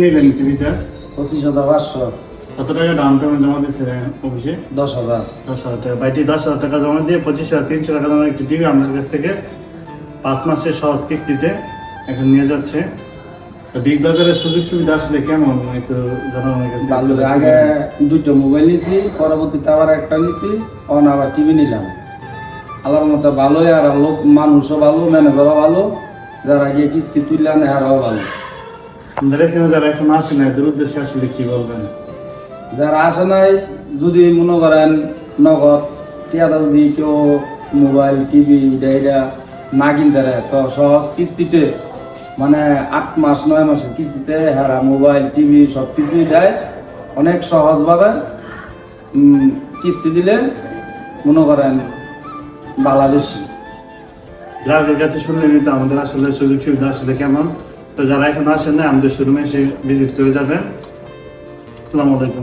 নিলেন টিভিটা 25,500। কত টাকা ডাউন পেমেন্ট জমা দিয়েছিলেন অফিসে? 10,000। 10,000 টাকা। বাইটি 10,000 টাকা জমা দিয়ে 25,300 টাকা দামের একটি টিভি আমাদের কাছ থেকে 5 মাসের সহজ কিস্তিতে এখন নিয়ে যাচ্ছে। বিগ বাজারের সুযোগ সুবিধা আসলে কেমন একটু জানানোর কাছে? ভালো। আগে 2টা মোবাইল নিছি, পরবর্তীতে আবার একটা নিছি, আবার টিভি নিলাম। আল্লাহর মতো ভালোই, আর লোক মানুষও ভালো, ম্যানেজারও ভালো, যারা গিয়ে কিস্তি তুললেন এরাও ভালো। আমাদের এখানে যারা এখন আসে না এদের উদ্দেশ্যে আসলে কি বলবেন? যারা আসে নাই, যদি মনে করেন নগদ টিয়াটা যদি কেউ মোবাইল টিভি এটা না কিনতে পারে, তো সহজ কিস্তিতে মানে 8 মাস 9 মাসের কিস্তিতে হারা মোবাইল টিভি সব কিছুই দেয়। অনেক সহজভাবে কিস্তি দিলে মনে করেন বালা বেশি। গ্রাহকের কাছে শুনলে নিতে আমাদের আসলে সুযোগ সুবিধা আসলে কেমন। তো যারা এখন আসেন না আমাদের শোরুমে এসে ভিজিট করে যাবেন। আসসালামু আলাইকুম।